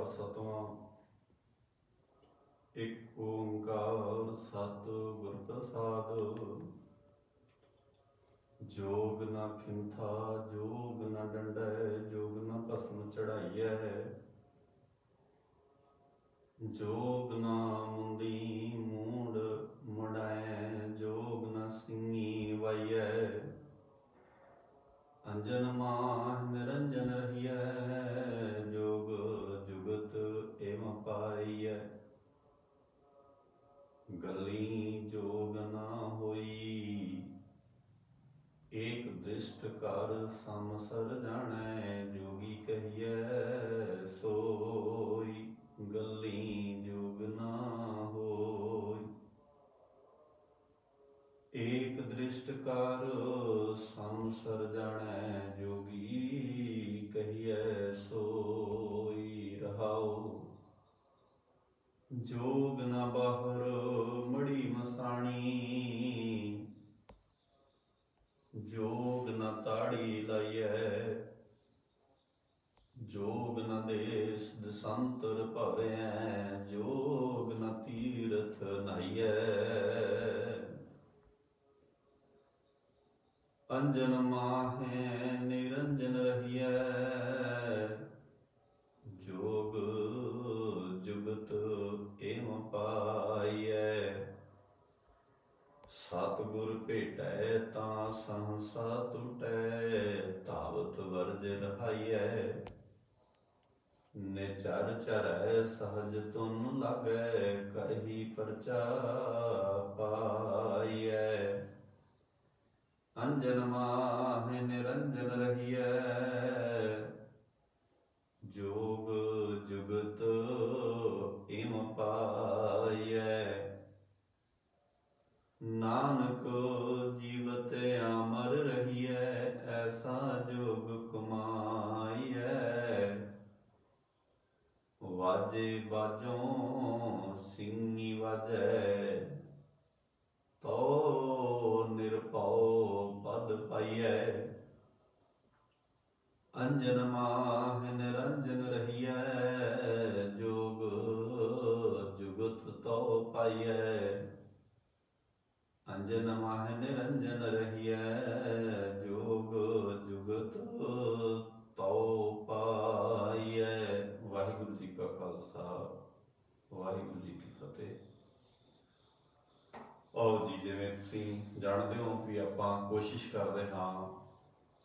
सतवां एक ओंकार सतगुर प्रसाद। जोग न खिंथा जोग न डंडै जोग न भस्म चढ़ाइयै। जोग न मुंडी मूंड मुड़ाए जोग न सिंगी वाइयै। अंजन माह निरंजन रहियै जोग जुगत एवं पाइयै। गली जोग न होई एक दृष्ट कर समसर जानै जोगी कहियै सोई। गली जोग न होई एक दृष्ट कर समसर जानै जोगी कहियै सोई। रहाओ जोग न बाहर मड़ी मसाणी जोग न ताड़ी लाइयै। जोग न देश दसांतर भवै जोग न तीरथ नाइयै। अंजन माहे निरंजन रहियै जोग जुगत एवं पाइयै। सतगुर भेटै तां सहसा टूटै तावत वर्ज रहाइयै। निचर चरै सहज तुन लागै करही परचा पाइयै। अंजन माहे निरंजन रहियै जोग जुगत एवं पाइयै। नानक जीवत अमर रहियै ऐसा जोग कमाइयै। वाजे बाजों सिंगी वाजै तो निरभौ पद पाइयै। अंजन माह निरंजन रहियै जोग जुगत तो पाइयै। अंजन माह निरंजन रहियै जोग जुगत तो पाइयै। वाहिगुरु जी का खालसा वाहिगुरु जी की फतेह। आओ जी, जिवें तुसीं जाणदे हो भी आपां कोशिश करदे हां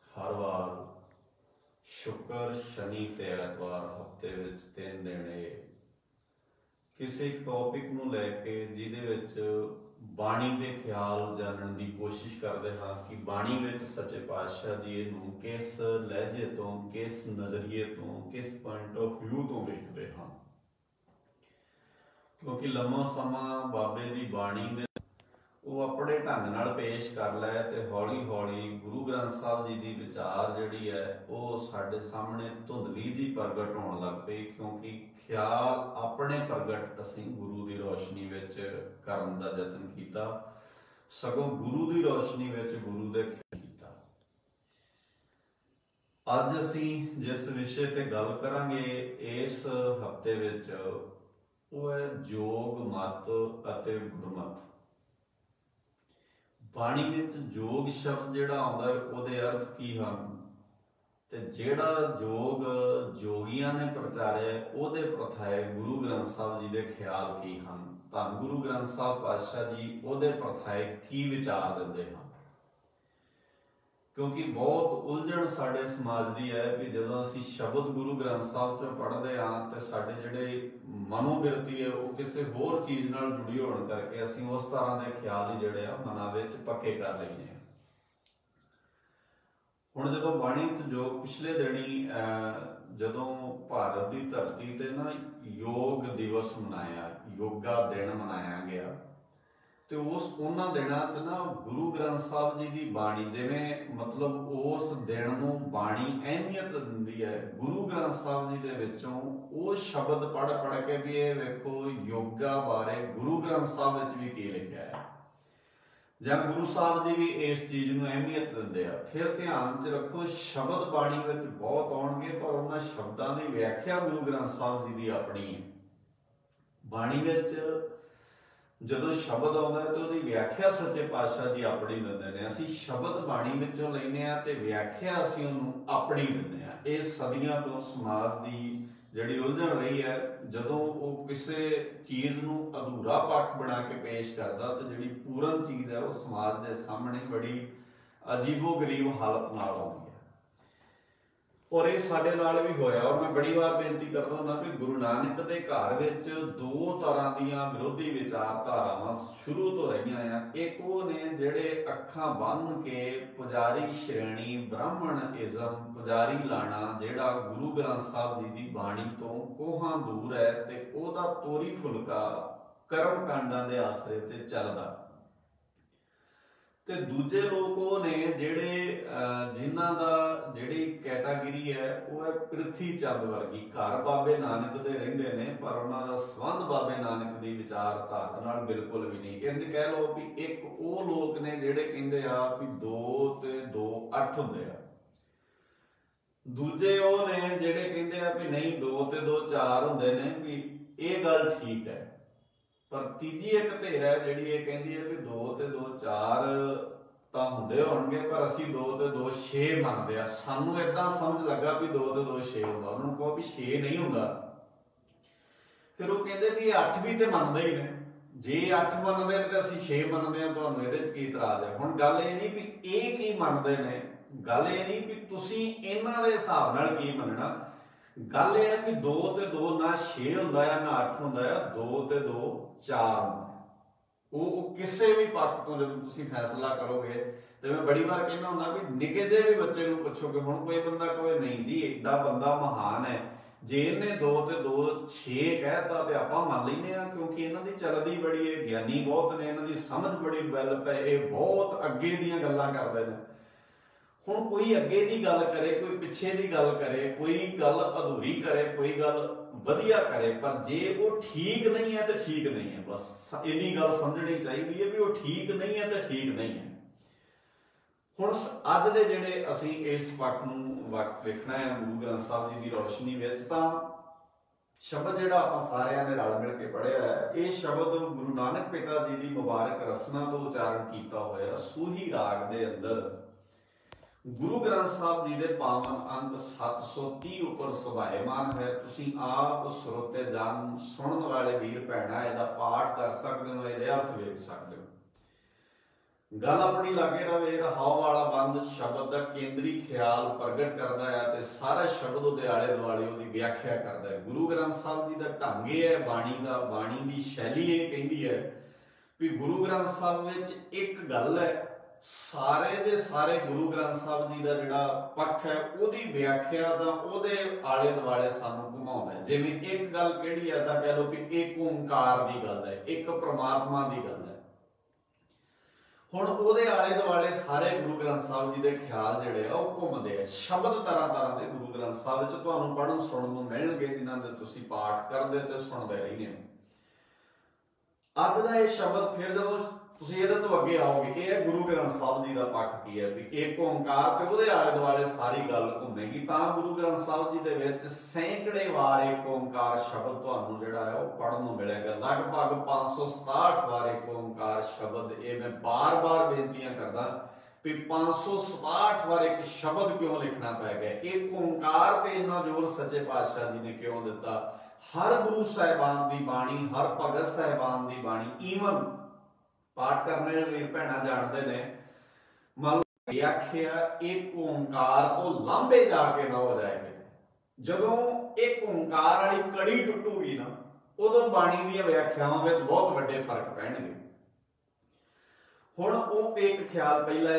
हर वार शुक्र शनि ते ऐतवार हफ्ते विच 3 दिन किसी टॉपिक नूं लैके जिहदे विच बाणी दे ख्याल जानन की कोशिश करते हाँ कि बाणी विच सच्चे पातशाह जी नूं किस लहजे तो किस नज़रिए तो किस पॉइंट ऑफ व्यू तो वेखते हैं। क्योंकि लम्मा समा बाबे की बाणी दे वो अपने ढंग नाल पेश कर लै ते हौली हौली गुरु ग्रंथ साहब जी की विचार जिहड़ी है वो साडे सामने धुंधली जी प्रगट होण लग पई। क्योंकि ख्याल अपने प्रगट असीं गुरु की रोशनी विच करन दा यतन कीता, सगों गुरु की रोशनी विच गुरु दे कीता। अज असीं जिस विषय ते गल करांगे इस हफ्ते विच वो है जोग मत अते गुरमत। बाणी विच जोग शब्द जिहड़ा आउंदा है उहदे अर्थ की हन ते जिहड़ा जोग जोगियां ने प्रचारिया उहदे प्रथाए गुरु ग्रंथ साहब जी दे ख्याल की हन। धन गुरु ग्रंथ साहब पातशाह जी उहदे प्रथाए की विचार दिंदे हन। क्योंकि बहुत उलझन साडे समाज की है कि जदों असीं शब्द गुरु ग्रंथ साहब चों पढ़दे हां ते साडे जिहड़े मनोबिरती है वो किसी होर चीज़ नाल जुड़ी होण करके असीं उस तरह के ख्याल ही जिहड़े आ मनां विच पक्के कर लैंदे हां। हुण जदों बाणी च योग पिछले दिनी जदों भारत की धरती ते ना योग दिवस मनाया योगा दिन मनाया गया तो उस उन्हां दिनां च ना गुरु ग्रंथ साहब जी की बाणी जिवें मतलब उस दिन नूं बाणी अहमियत दिंदी है। गुरु ग्रंथ साहब जी दे विचों वो शब्द पढ़ पढ़ के भी ये वेखो योगा बारे गुरु ग्रंथ साहब विच भी की लिखिया है जां गुरु साहब जी भी इस चीज़ नूं अहमियत दिंदे आ। फिर ध्यान च रखो शब्द बाणी विच बहुत आउणगे पर उन्हां शब्दां की व्याख्या गुरु ग्रंथ साहिब जी की अपनी है। बाणी विच जदों शब्द आउंदा तो उहदी व्याख्या सच्चे पातशाह जी अपनी दिंदे ने। असीं शब्द बाणी विचों लैने आ ते व्याख्या असीं उहनूं अपनी दिंदे आ। इह सदियां तो समाज की जिहड़ी उलझन रही है, जदों वो किसी चीज़ नूं अधूरा पक्ष बना के पेश करदा तो जिहड़ी पूर्ण चीज़ है वो समाज के सामने बड़ी अजीबो गरीब हालत नाल आउंदी है। और ये साडे नाल भी होया। और मैं बड़ी बार बेनती करदा हुंदा कि गुरु नानक दे घर विच दो तरह दीयां विरोधी विचारधारावां शुरू तो रहीआं आ। एक वो ने जिहड़े अखां बंन के पुजारी श्रेणी ब्राह्मणइज्म पुजारी लाना जिहड़ा गुरु ग्रंथ साहिब जी दी बाणी तो कोहां दूर है ते ओहदा तोरी फुलका कर्म कांडां दे आसरे ते चलदा। ते दूजे लोग वो ने जिहड़े जिन्हां दा जिहड़ी कैटागरी है वो है पृथ्वी चंद वर्गी। घर बाबे नानक दे रहिंदे ने पर उन्हां दा संबंध बाबे नानक दी विचारधारा नाल बिल्कुल भी नहीं। इंज कह लो भी एक वो लोग ने जिहड़े कहिंदे आ भी 2 ते 2 8 हुंदे आ। दूजे वो ने जिहड़े कहिंदे आ भी नहीं 2 ते 2 4 हुंदे ने भी ये गल ठीक है। पर तीजी एक धेर है जिहड़ी ये कहती है भी 2 ते 2 4 तां हुंदे होणगे पर असीं 2 ते 2 6 मनदे आ। सानूं इदां समझ लगा भी 2 ते 2 6 हुंदा। उन्होंने कहो भी 6 नहीं हुंदा। फिर वो कहंदे भी 8 भी ते मनदे ही ने। जे 8 मनदे ने ते असीं 6 मनदे आ, तुहानूं इहदे च की इतराज़ है? हुण गल ये नहीं भी ये की मनदे ने, गल ये नहीं भी तुसीं इन्हां दे हिसाब नाल की मनना। गल यह है कि 2 ते 2 ना 6 हुंदा है ना 8 हुंदा है, 2 ते 2 4 हुंदा है। वो किसी भी पक्ष तो जब तुसीं फैसला करोगे तो मैं बड़ी बार कहना हुंदा भी निके जे भी बच्चे नूं पुछोगे। हुण कोई बंदा कहे नहीं जी एडा बंदा महान है, जे इन्हें 2 ते 2 6 कहता तो आपां मन लैंदे आ क्योंकि इन्हां दी चलदी बड़ी है, ज्ञानी बहुत ने, इन्हां दी समझ बड़ी डिवेलप है, ये बहुत अगे दीयां गल्लां करदे ने। हुण कोई अगे दी गल करे, कोई पिछे दी गल करे, कोई गल अधूरी करे, कोई गल वधिया करे, पर जे वो ठीक नहीं है तो ठीक नहीं है। बस इन्नी गल समझनी चाहिए है भी वो ठीक नहीं है तो ठीक नहीं है। हुण अज दे जिहड़े असीं इस पक्ष नूं वेखना है गुरु ग्रंथ साहिब जी की रोशनी विच, तां शब्द जिहड़ा आपां सारिआं ने रल मिल के पढ़िआ है, ये शब्द गुरु नानक पिता जी की मुबारक रसना तो उचारण किया होया सूही राग दे अंदर गुरु ग्रंथ साहिब जी के पावन अंग 730 उपर सुभाएमान है। तुसीं आप श्रोते जान सुनने वाले वीर भैणा इहदा पाठ कर सकते हो, इहदे अर्थ वेख सकते हो। गल अपनी लागे रवे। रहाओ वाला बंद शब्द का केंद्री ख्याल प्रगट करता है ते सारा शब्द उहदे आले दुआले उहदी व्याख्या करता है। गुरु ग्रंथ साहिब जी का ढंग है बाणी का, बाणी की शैली ये कहती है भी गुरु ग्रंथ साहिब विच एक गल है, सारे दे सारे गुरु ग्रंथ साहिब जी का जिहड़ा पक्ष है उहदी व्याख्या तां उहदे आले दुआले सानूं घुमाउंदा है। जिवें एक गल किहड़ी है तां कह लो कि एक ओंकार की गल है, एक परमात्मा की गल है। हुण उहदे आले दुआले सारे गुरु ग्रंथ साहिब जी के ख्याल जिहड़े आ ओह घुमदे आ। शब्द तरह तरह के गुरु ग्रंथ साहिब च तुहानूं पढ़न सुणन नूं मिलणगे जिन्हां दे तुसीं पाठ करदे ते सुणदे रहिंदे हो। अज दा इह शब्द फिर जदों तुसीं इहदे तो अगे आओगे, ये गुरु ग्रंथ साहिब जी का पक्ष की है भी एक ओंकार ते उहदे आले दुआले सारी गल घुमेगी। तां गुरु ग्रंथ साहिब जी दे विच सैकड़े वार एक ओंकार शब्द तुहानूं जिहड़ा है ओह पढ़न नूं मिलेगा। लगभग 567 वार एक ओंकार शब्द। ये मैं बार बार बेनतियां करदा भी 567 वार एक शब्द क्यों लिखना पै गया। एक ओंकार ते इन्ना जोर सच्चे पातशाह जी ने क्यों दिता। हर गुरु साहिबान की बाणी, हर भगत साहिबान की बाणी, ईवन पाठ करने वाले वीर भैणा जानते ने, मान लो व्याख्या एक ओंकार तो लांबे जाके ना हो जाएगी। जदों एक ओंकार वाली कड़ी टुटूगी ना उदों बाणी दी व्याख्यावां विच बहुत वड्डे फर्क पैणगे। हुण वो एक ख्याल पहला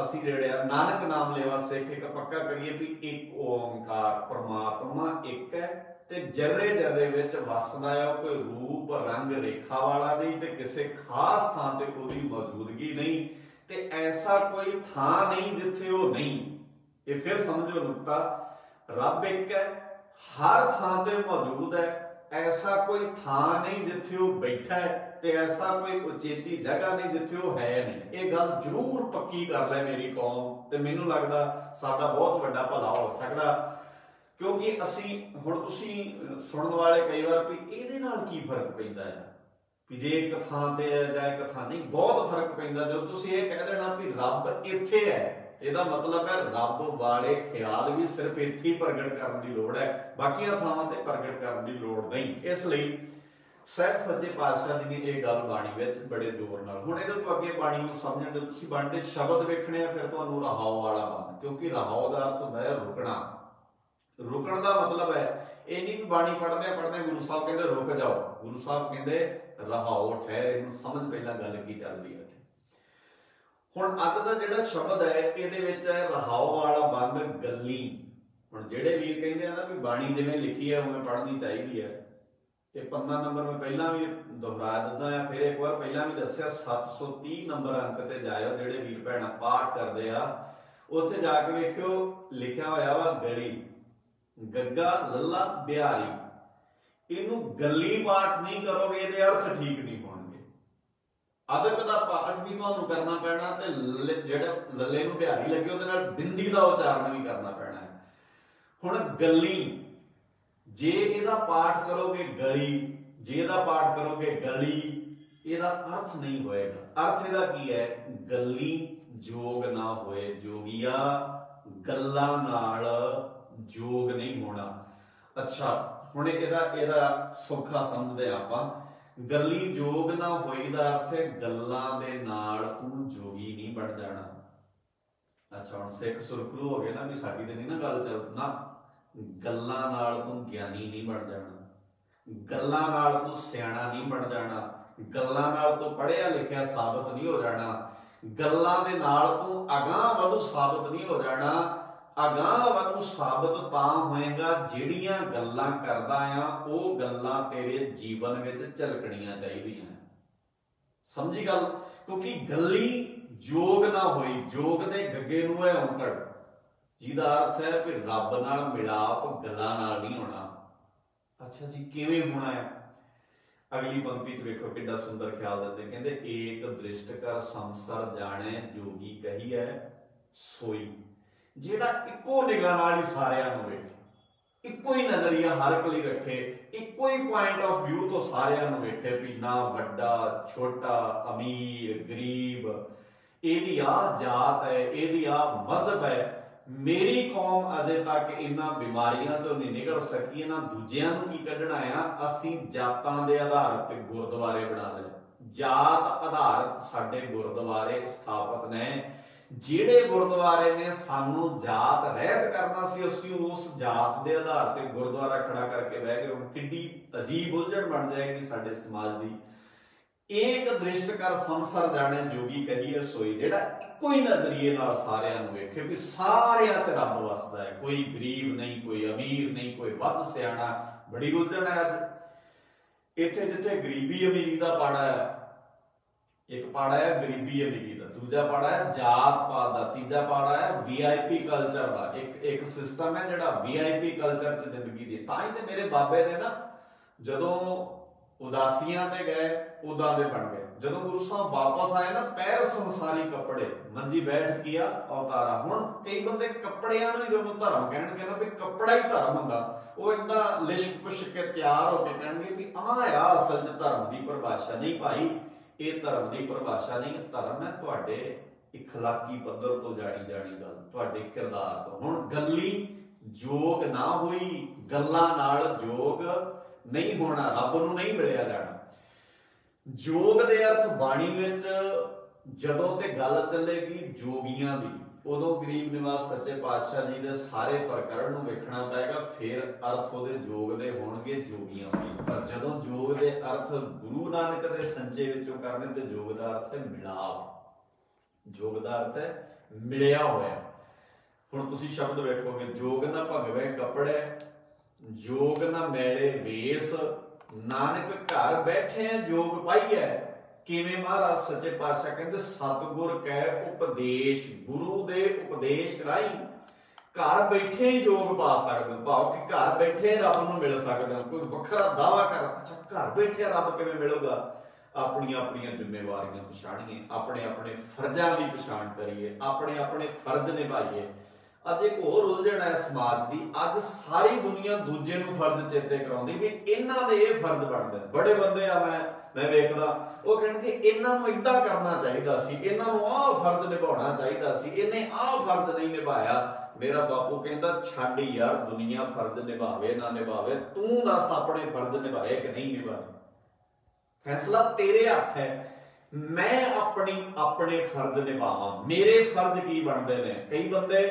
असीं जिहड़े नानक नाम लेवा सिख एक पक्का करिए भी एक ओंकार परमात्मा एक है ते जर्रे जर्रे विच वसदा है। कोई रूप रंग रेखा वाला नहीं ते किसी खास थां ते कोई मौजूदगी नहीं ते ऐसा कोई थां नहीं जिथे वो नहीं। ये फिर समझो नुकता, रब एक है, हर थां ते मौजूद है, ऐसा कोई थां नहीं जिथे वो बैठा है ते ऐसा कोई उचेची जगह नहीं जिथे वो है नहीं। ये गल जरूर पक्की कर ले मेरी कौम, ते मैनूं लगदा साडा बहुत वड्डा भला हो सकदा। क्योंकि असी हुण तुसी सुनन वाले कई बार भी इहदे नाल की फर्क पैंदा है भी जे एक थां ते है जां एक थां नहीं, बहुत फर्क पैंदा। जो तुसी ये कह देना भी रब इत्थे है, ਇਹਦਾ मतलब है रब वाले ख्याल भी सिर्फ इत्थे ही प्रगट करने की लोड़ है, बाकियां थावां ते प्रगट करने की लोड़ नहीं। इसलिए सਹਿਬ सच्चे पातशाह जी ने यह गल बाणी विच बड़े जोर नाल, हुण इहदे तो अगे बाणी नूं समझण दे तुसीं बाणी दे शब्द वेखणे आ, फिर तुहानूं रहाओ वाला बंद, क्योंकि रहाओ दा अर्थ हुंदा है रुकना। रुकण दा मतलब है ये नहीं भी बाणी पढ़दे पढ़दे गुरु साहब कहंदे रुक जाओ, गुरु साहब कहंदे रहाओ, ठहर, इहनूं समझ पहला गल की चलदी है। हुण अज दा जिहड़ा शब्द है इहदे विच है रहाओ वाला बंद गल्ली। हुण जिहड़े वीर कहंदे आ ना भी बाणी जिवें लिखी है उवें पढ़नी चाहिदी है, ये 15 नंबर में पहला भी दोहरा दिता है, फिर एक बार पहला भी दसिया 730 नंबर अंक ते जाओ, जिहड़े वीर भैणां पाठ करदे आ उत्थे जाके वेखियो लिखिया होया वा गली, गग्गा लल्ला बिहारी। इनू गली पाठ नहीं करोगे इहदे अर्थ ठीक नहीं होणगे। अदक दा पाठ भी तुहानूं करना पैना ते जिहड़ा लल्ले नूं बिहारी लगे उहदे नाल बिंदी दा उचारण भी करना पैना है। हुण गली जे इहदा पाठ करोगे गली, जे इहदा पाठ करोगे गली, इहदा अर्थ नहीं होएगा। अर्थ इहदा की है गली जोग ना होए, जोगिया गल्लां नाल जोग नहीं होना। अच्छा हुण इहदा सौखा समझदे आपां, गली जोग ना होई दा अर्थ है गल्लां दे नाल तूं जोगी नहीं बन जाना। अच्छा हुण सिख सुरखरू हो गए ना भी साडी ते नहीं ना गल चल ना, गल्लां नाल तूं ज्ञानी नहीं बन जाना, गल्लां नाल तूं सियाणा नहीं बन जाना, गल्लां नाल तूं पढ़िया लिखिया साबित नहीं हो जाना, गल्लां दे नाल तूं अगांह वधू साबित नहीं हो जाना। अगांह वधू साबित तां होएगा जिहड़ियां गल्लां करदा आ ओह गल्लां तेरे जीवन विच झलकणियां चाहीदियां। समझी गल, क्योंकि गल्ली जोग ना होई, जोग दे गग्गे नूं है औंकड़, जिहदा अर्थ है कि रब नाल मिलाप गल्लां नाल नहीं होना। अच्छा जी किवें होना है, अगली पंक्ति च वेखो किड्डा सुंदर ख्याल दिंदे, कहंदे एक दृष्ट कर संसर जाणे जोगी कही है सोई। जिहड़ा इक्को निगाह नाल ही सारियां नूं वेखे, इक्को ही नजरिया हर एक लई रखे, इक्को ही पॉइंट ऑफ व्यू तो सारियां नूं वेखे भी ना वड्डा छोटा अमीर गरीब, इहदी आ जात है, इहदी आ मजहब है, मेरी कौम अजे तक इन्हां बीमारियां चों नहीं निकल सकी, इन्हां दूजियां नूं की कढना आ, असीं जातां दे आधार ते गुरुद्वारे बना लए, जात आधारित साडे गुरुद्वारे स्थापित ने, ਜਿਹੜੇ गुरुद्वारे ने सानू जात रहत करना सी, असीं उस जात के आधार पर गुरुद्वारा खड़ा करके बह गए। हुण किड्डी अजीब उलझन बन जाएगी साडे समाज की। एक दृष्ट कर संसर जाने जोगी कहिए सोई, जिहड़ा इक्को ही नजरिए नाल सारियां नूं वेखे भी सारियां च रब वसदा है, कोई गरीब नहीं, कोई अमीर नहीं, कोई वध सियाणा। बड़ी उलझन है अज इत्थे, जिथे गरीबी अमीरी का पाड़ा है, एक पाड़ा है गरीबी अमीरी का, दूजा पाड़ा है जात पात का, तीजा पाड़ा है VIP कल्चर का। एक सिस्टम है जिहड़ा VIP कल्चर च जिंदगी जी। तां ही ते मेरे बाबे ने ना जदों उदासियां ते गए उदां दे बन गए, जदों गुरु साहब वापस आए ना पैर संसारी कपड़े, मंजी बैठ किया अवतारा। हुण कई बंदे कपड़ियां नूं जदों धर्म कहणगे ना भी कपड़ा ही धर्म हुंदा, ਉਹ इदा लिश्क पुश्क के तैयार होकर कहणगे भी आ असल च धर्म की परिभाषा। नहीं भाई, ये धर्म की परिभाषा नहीं, धर्म है तुहाडे इखलाकी पद्धर तो जानी जानी गल, तुहाडे किरदार तो। हुण गल्ली जोग ना होई, गल्लां नाल जोग नहीं होना, रब नूं नहीं मिलिया जाना। जोग दे अर्थ बाणी विच जदों ते गल चलेगी जोगियां दी, उदों गरीब निवास सच्चे पातशाह जी दे सारे प्रकरण नूं वेखना पएगा, फिर अर्थ उहदे जोग दे होणगे जोगियां दे। पर जदों जोग दे अर्थ गुरु नानक दे संचे विचों करने ते जोग दा अर्थ है मिलाप, जोग दा अर्थ है मिलिया होया। हुण तुसीं शब्द वेखोगे, जोग ना भगवे कपड़े, जोग ना मैले वेस, नानक घर बैठे जोग पाईए। किवें महाराज सच्चे पातशाह कहंदे सतगुर कै उपदेश, गुरु दे उपदेश राही घर बैठे ही जोग पा सकते हो, भाव कि घर बैठे रब नूं मिल सकते हो। कोई वखरा दावा कर, अच्छा घर बैठे रब किवें मिलूगा? अपनियां अपनियां जिम्मेवारियां पछाणीए, अपने अपने फर्जां की पछाण करिए, अपने अपने फर्ज निभाइए, ਅੱਜ एक होर उलझन है समाज की, अज सारी दुनिया दूजे नूं फर्ज चेते कराउंदी भी इन्हां दे इह फर्ज बनदे। बड़े बंदे आ मैं वेखदा ਉਹ कहणगे इन्हां नूं इदां करना चाहिदा सी, इन्हां नूं आह फर्ज निभाउणा चाहिदा सी, इहने आह फर्ज नहीं निभाया। मेरा बापू कहंदा छड्ड यार, दुनिया फर्ज निभावे ना निभावे, तूं दस अपने फर्ज निभाए कि नहीं निभाए, फैसला तेरे हत्थ है। मैं अपने फर्ज निभावां, मेरे फर्ज की बनते ने। कई बंदे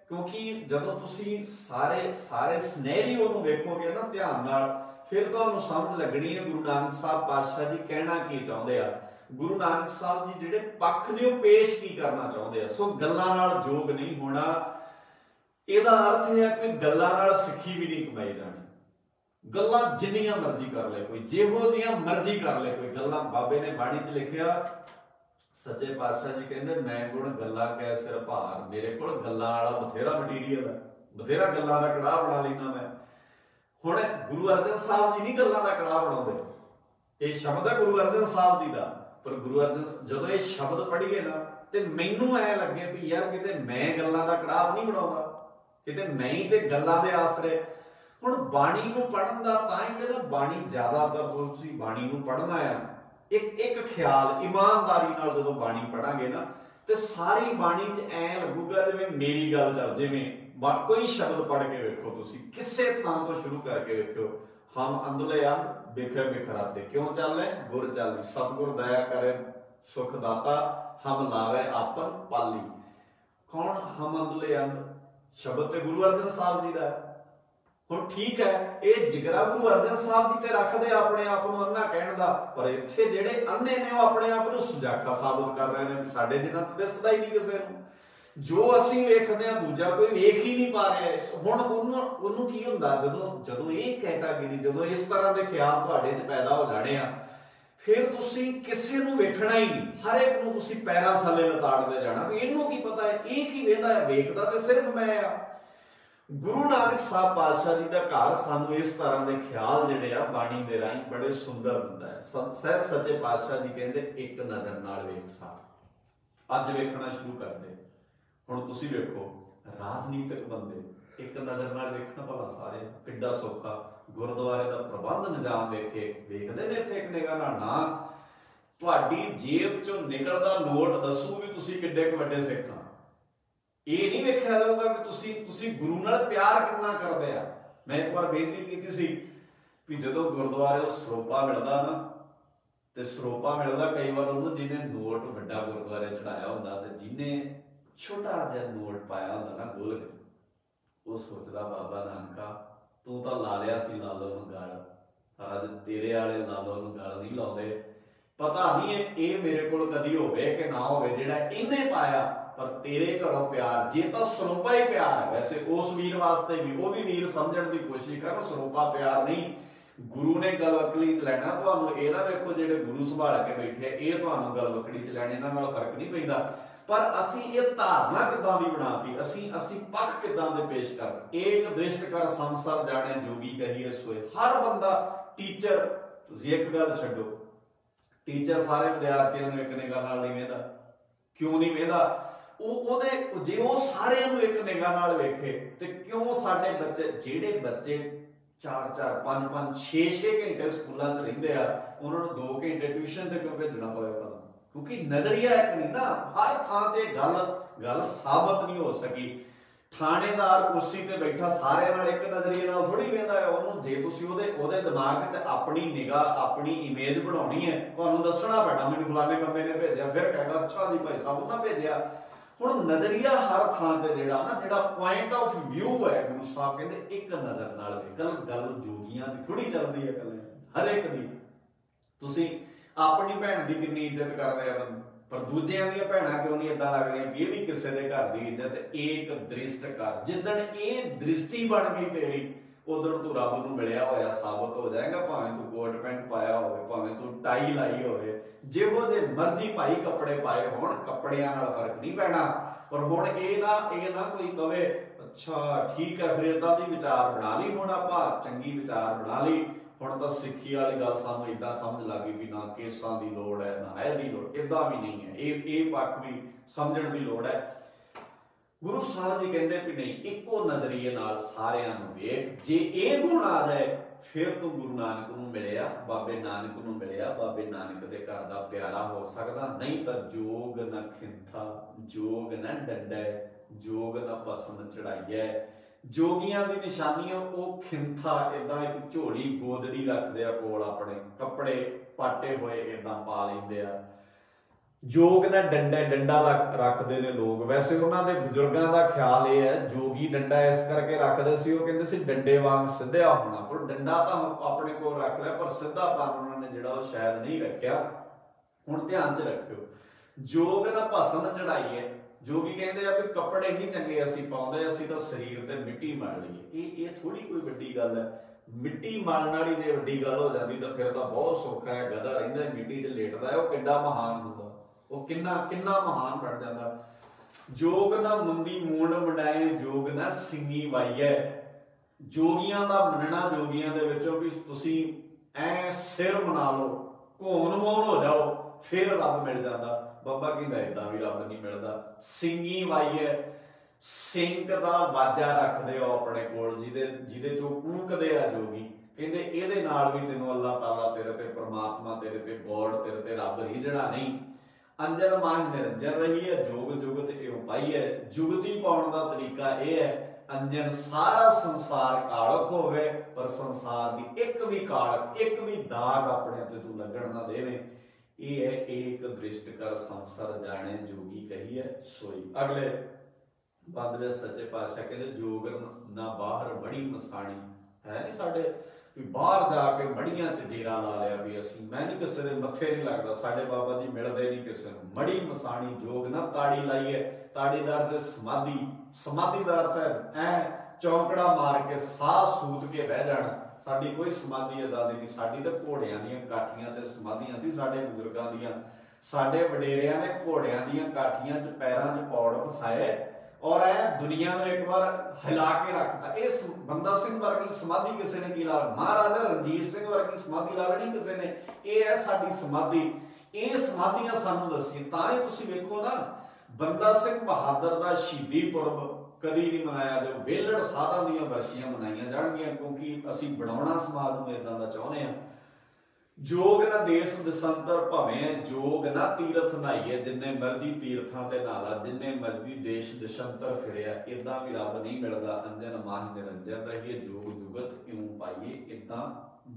क्योंकि जदों तुसीं सारे सिनेरियो नूं वेखोगे ना ध्यान नाल, फिर तुहानूं समझ लगनी है गुरु नानक साहब पातशाह जी कहना की चाहुंदे आ। गुरु नानक साहब जी जिहड़े पक्ष ने वो पेश की करना चाहुंदे आ। सो गल्लां नाल जोग नहीं होना, इहदा अर्थ है कि गल्लां नाल सिੱਖੀ भी नहीं कमाई जानी। गल्लां जिन्नियां मर्जी कर ले कोई, जिहो जिहियां मर्जी कर ले कोई गल्लां। बाबे ने बाणी च लिखिया, सच्चे पातशाह जी कहंदे मैं गुण गल्लां कै सिर भार, मेरे कोल गल्लां वाला बथेरा मटीरियल है, बथेरा गल्लां दा कड़ाह बना लैना मैं। हुण गुरु अर्जन साहब जी नहीं गल्लां दा कड़ाह बनाउंदे, ये शब्द है गुरु अर्जन साहब जी दा। पर गुरु अर्जन जदों ये शब्द पढ़ीए ना ते मैनूं ऐ लगे भी यार किते मैं गल्लां दा कड़ाह नहीं बनाउंदा, किते मैं ही ते गल्लां दे आसरे। हुण बाणी नूं पढ़न दा तां ही ते ना बाणी ज़्यादातर तुसीं बाणी नूं पढ़ना है एक ख्याल ईमानदारी नाल जदों बाणी पढ़ांगे ना ते सारी बाणी च ऐ लगूगा जिवें मेरी गल चल, जिवें कोई शब्द पढ़ के वेखो तुसीं, किसे थां तो शुरू करके वेखो। हम अंधले अंध बिखर बिखराते क्यों चले, गुर चाली सतगुर दया करे सुख दाता, हम लावे आपन पाली। कौन हम अंधले अंध? शब्द ते गुरु अर्जन साहब जी दा। हुण ठीक है, ये जिगरा गुरु अर्जन साहब जी ते रखदे अपने आप नूं अन्ना कहण दा, पर इत्थे जिहड़े अन्ने ने वो अपने आप नूं सुजाखा साबित कर रहे ने। साडे जिन्हां ते दिसदा ही नहीं किसे नूं, जो असीं वेखदे आ दूजा कोई वेख ही नहीं पा रहा। हुण ਉਹਨੂੰ ਕੀ ਹੁੰਦਾ ਜਦੋਂ ਇਹ ਕੈਟਾਗਰੀ, ਜਦੋਂ ਇਸ ਤਰ੍ਹਾਂ ਦੇ ਖਿਆਲ ਤੁਹਾਡੇ 'ਚ ਪੈਦਾ ਹੋ ਜਾਣੇ ਆ, ਫਿਰ ਤੁਸੀਂ ਕਿਸੇ ਨੂੰ ਵੇਖਣਾ ਹੀ ਨਹੀਂ, ਹਰ ਇੱਕ ਨੂੰ ਤੁਸੀਂ ਪੈਰਾਂ ਥੱਲੇ ਲਤਾੜਦੇ ਜਾਣਾ ਵੀ ਇਹਨੂੰ ਕੀ ਪਤਾ ਹੈ, ਇਹ ਕੀ ਵੇਖਦਾ ਹੈ, ਵੇਖਦਾ ਤੇ ਸਿਰਫ ਮੈਂ ਆ। गुरु नानक साहब पातशाह जी का घर सानू इस तरह के ख्याल जिहड़े आ बाणी दे राहीं बड़े सुंदर दिंदा है। सहब सच्चे पातशाह जी कहंदे एक नज़र नाल वेख सार। अज वेखना शुरू कर दे। हुण तुसीं वेखो राजनीतिक बंदे एक नज़र नाल वेखना भला सारे किड्डा सौखा। गुरुद्वारे का प्रबंध निजाम वेखे वेखदे ने इत्थे एक निगाह नाल ना, तुहाडी जेब चों निकलदा नोट दसू भी तुसीं किड्डे क वड्डे सिख आ। ये नहीं वेख्या जाऊगा कि तुसी गुरु नाल प्यार कितना करदे आ। मैं एक बार बेनती कीती सी भी जदों गुरुद्वारे सरोपा मिलदा ना, ते सरोपा मिलदा कई बार उन्होंने जिन्हें नोट वड्डा गुरुद्वारे चढ़ाया हुंदा ते जिन्हें छोटा जिहा नोट पाया हुंदा ना गोलक, वो सोचदा बाबा नानका तू तां ला लिया सी लालो नूं गल, पर अज तेरे वाले लालो नूं गल नहीं लाउंदे। पता नहीं ये मेरे कोल कदी होवे कि ना होवे जिहड़ा इन्हें पाया, पर तेरे घरों प्यार जे तो सरोपा ही प्यार है। वैसे उस वीर वास्ते भी वो भी वीर समझण की कोशिश कर, सरोपा प्यार नहीं। गुरु ने गलवकड़ी च लैना, तुहानूं इह ना वेखो जिहड़े गुरु संभाल के बैठे ये तुहानूं गलवकड़ी च लैणे, इन्हां नाल फर्क नहीं पैंदा। पर असीं ये धारणा किदां दी बनाती, असीं पक्ष किदां दे पेश करते। एक दृष्ट कर संसार जाने जोगी कहिए सोए। हर बंदा टीचर, तुसीं एक गल छड्डो, टीचर सारे विद्यार्थियों नूं एक निगाह नाल नहीं वेंदा। क्यों नहीं वेंदा? जे वो सारे एक निगाह नाल वेखे ते क्यों साडे बच्चे जिहड़े बच्चे 4-4 5-5 6-6 घंटे स्कूलों च रहिंदे आ, उन्हां नूं 2 घंटे ट्यूशन ते क्यों भेजना पवे भला? क्योंकि नजरिया एक नहीं ना, हर थां ते गल साबित नहीं हो सकी। थाणेदार कुर्सी ते बैठा सारे नाल एक नजरिए नाल थोड़ी वेंदा है। उहनूं जे तुसीं ओहदे दिमाग च अपनी निगाह अपनी इमेज बनाउणी है, तुहानूं दसना पैना मैनूं फलाने बंदे ने भेजिया, फिर कहेगा अच्छा जी भाई साहब उन्हां भेजिया। हुण नजरिया हर थां ते जिहड़ा पॉइंट ऑफ व्यू है, गुरु साहब कहंदे एक नज़र नाल वेख। गल जोगियां दी थोड़ी चलदी है, कल हर एक दी। तुसीं अपनी भैन की कितनी इज्जत करदे आ बंदे, पर दूजियां दी भैणां क्यों नहीं इदां लगदियां भी ये भी किसी के घर की इज्जत। एक दृष्ट कर, जिद्दण ये दृष्टि बन गई तेरी, उधर तू रब नूं मिलिया होया साबित हो जाएगा। भावें तू कोट पैंट पाया होवे, भावें तू टाई लाई होवे, जिहो जे मर्जी भाई कपड़े पाए होण, कपड़ियां नाल फर्क नहीं पैना। पर हुण ये ना कोई कहे अच्छा ठीक है फिर इदां दी विचार बना ली, हुण आपां चंगी विचार बना ली। हुण तां सिੱਖੀ वाली गल सानूं इदां समझ लग गई भी ना केसां दी लोड़ है ना इहदी लोड़, इदां भी नहीं है। ये पक्ष भी समझण दी लोड़ है। गुरु साहब जी कहते भी नहीं, इको नजरिए नाल सारियां नूं वेख, जे ये गुण आ जाए फिर तू गुरु नानक नूं मिलिया, बाबे नानक नूं मिलिया, बाबे नानक दे घर दा प्यारा हो सकदा। नहीं तो जोग न खिंथा, जोग न डंडै, जोग न भस्म चढ़ाइए। जोगियां दी निशानी वो खिंथा इदां एक झोली गोदड़ी रखदे आ कोल, अपने कपड़े पाटे होए इदां पा लैंदे आ। जोग ने डंडा डंडा रखते हैं लोग, वैसे उन्होंने बजुर्गों का ख्याल यह है जोगी डंडा इस करके रखते सी, वो कहते सी डंडे वांग सीधा होना, पर डंडा तो अपने को रख लिया पर सीधापन उन्होंने जो शायद नहीं रखा। हुण ध्यान च रखियो, जोग ना भस्म चढ़ाई है। जोगी कहते हैं भी कपड़े नहीं चंगे असीं पाउंदे, असीं तो शरीर ते मिट्टी मल लईए। ये थोड़ी कोई वड्डी गल है, मिट्टी मलण वाली जे वड्डी गल हो जाती तो फिर तो बहुत सौखा है, गधा रहिंदा मिट्टी च लेटदा है, वो किड्डा महान हुंदा, वो किन्ना किन्ना महान बन जाता। जोग ना मुंडी मूंड मुंडाए, जोग ना सिंगी वाईए। जोगियां दा मनना, जोगियां दे विचों भी तुसीं ऐ सिर मना लो, घोन मौन हो जाओ, फिर रब मिल जाता। बाबा कहंदा इदां भी रब नहीं मिलदा। सिंगी वाईए, सिंक दा वाजा रखदे हो अपने कोल, जिहदे चों कूकदे आ जोगी, कहंदे इहदे नाल भी तैनूं अल्लाह ताला तेरे ते परमात्मा तेरे ते गॉड तेरे ते रब रिझणा नहीं। अंजन माह निरंजन रही है, जोग जुगत इउं पाई है। जुगती पाउण दा तरीका यह है, अंजन सारा संसार कालख होवे पर संसार दी एक भी कालख, एक भी दाग अपने ते तू लगण ना देवे। ये है एक दृष्ट कर संसार जाने जोगी कही है सोई। अगले बंद सच्चे पातशाह कहते जोग ना बाहर बड़ी मसाणी है नहीं साडे भी बाहर जाके मड़ियां च डेरा ला लिया भी असीं, मैं नहीं किसी दे मत्थे नहीं लगदा, साडे बाबा जी मिलदे नहीं किसी नूं। मड़ी मसाणी जोग ना ताड़ी लाइए, ताड़ी दा अर्थ समाधि, समाधि दा अर्थ है ऐ चौंकड़ा मार के साह सूत के बह जाना। साडी कोई समाधि अदा नहीं, साडी तो घोड़ियां दीयां काठियां ते समाधियां सी साडे बजुर्गां दीयां। साडे वडेरियां ने घोड़ियां दीयां काठियां च पैरां च पौड़ फसाए और ऐ दुनिया में एक बार हिला के रखता। इस बंदा सिंह वर्गी समाधि किसी ने की ला, महाराजा रणजीत सिंह वर्गी समाधि ला लेनी किसी ने। ये है साडी समाधि, ये समाधियां सानू दसी। तां ही तुसीं वेखो ना, बंदा सिंह बहादुर दा शहीदी पुरब कदी नहीं मनाया जो वेलड़ साधां दीयां वर्षियां मनाईयां जाणगीਆਂ, क्योंकि असीं बनाउणा समाज नूं इदां दा चाहुंदे हां। जोग ना देश दसंतर भवें, जोग ना तीरथ नहाइए, जिन्ने मर्जी तीर्थां ते नहाला, जिन्ने मर्जी देश दशंतर फिरिया, इदां भी रब नहीं मिलदा। अंजन माह निरंजन रहिए, जोग जुगत इउं पाइए। इदां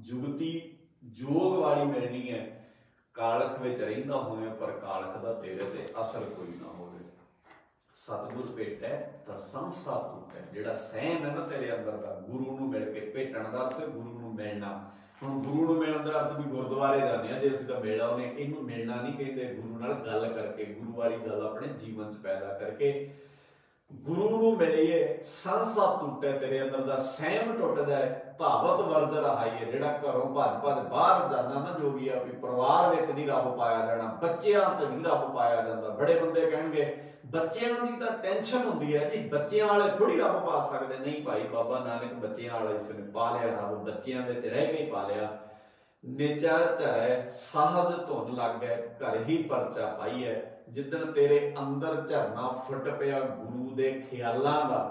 जुगती जोग वाली मिलनी है, कालख विच रहिंदा होवे पर कालख दा तेरे ते असर कोई ना होवे। सतगुर भेटै तां संसा टूटै, जिहड़ा सहम है ना तेरे अंदर दा, गुरु नूं मिल के भेटण दा अर्थ गुरु नूं मिलना। हुण गुरु नूं मिलण दा अर्थ भी गुरुद्वारे जाने आ, जे असीं तां मिल आउने, इहनूं मिलना नहीं कहते। गुरु नाल गल करके, गुरु वाली गल अपने जीवन च पैदा करके गुरु नूं मिलिए, संसा टूटे, तेरे अंदर दा सहम टुट जाए, भावत वर्ज रहाइए। जिहड़ा घरों भज भज बाहर जाना ना जोगिया, भी परिवार विच नहीं रब पाया जाना, बच्चियां च नहीं रब पाया जाता। बड़े बंदे कहणगे बच्चियां दी तां टेंशन हुंदी है जी, बच्चियां वाले थोड़ी रब पा सकदे। नहीं भाई, बाबा नानक बच्चियां वाला इसने पा लिया, रब बच्चियां विच रह के ही पा लिया। निचर झरै सहज धुन लग गए, घर ही परचा पाई है। जिदन तेरे अंदर झरना फुट पिया गुरु दे ख्यालां दा,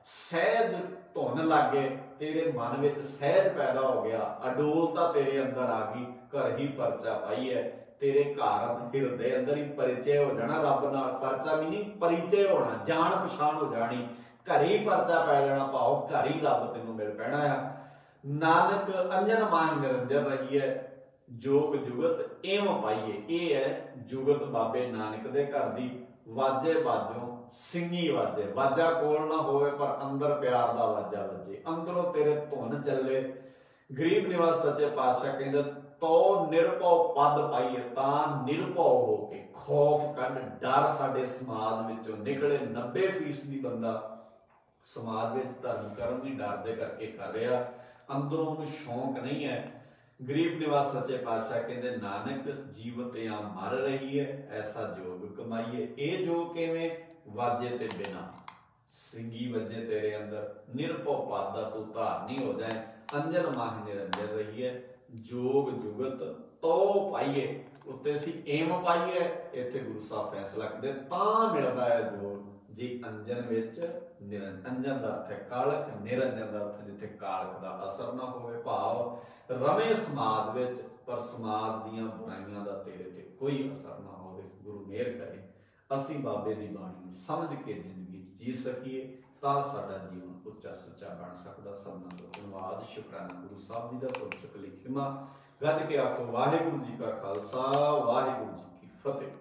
सहज धुन लग गए, तेरे मन विच सहज पैदा हो गया, अडोलता तेरे अंदर आ गई, घर ही परचा पाई है। तेरे घर हिरदे अंदर ही परिचय हो जाना रब नाल। परचा भी नहीं, परिचय होना, जान पछाण हो जानी, घर ही परचा पै जाना, भाव घर ही रब तैनूं मिल पैना आ। नानक अंजन माह निरंजन रहिए, जोग जुगत एवं पाइए। ये है जुगत बाबे नानक दे घर दी। वाजे बाजों सिंगी वाजे, वाजा कोल ना होवे पर अंदर प्यार दा वाजा वजे, अंदरों तेरे धुन चले। गरीब निवास सच्चे पातशाह कहंदे तो निरभव पद पाइए, तां निरभव होके खौफ कढ, डर साडे समाज विचों निकले। 90% बंदा समाज विच धर्म कर्म नहीं डर दे करके कर रहा, अंदरों उन्हें शौक नहीं है। गरीब निवास सच्चे पातशाह कहते नानक जीवत या मर रही है, ऐसा जोग कमाइए। ये जोग किवें? वाजे ते बिना, सिंगी वजे तेरे अंदर, निरभव पद दा तू धारनी हो जाए। अंजन माह निरंजन रहिए, जोग जुगत तो पाइए। उत्ते सी एम पाइए, इत्थे गुरु साहब फैसला करदे तां मिलदा है जोग जी अंजन विच निरंजन। अंजन का अर्थ है कालख, निरंजन का अर्थ जिथे कालख का असर ना होवे, भाव रवे समाज विच पर समाज दीयां बुराइयां दा तेरे ते कोई असर ना होवे। गुरु मेहर करे असीं बाबे दी बाणी समझ के जिंदगी जी सकीए, तां साडा जीवन उच्चा सुच्चा बन सकदा। सबना तो धन्नवाद, शुकराना गुरु साहब जी दा। पुरचुक लिखिमा गज के आखो वाहिगुरू जी का खालसा, वाहिगुरू जी की फतेह।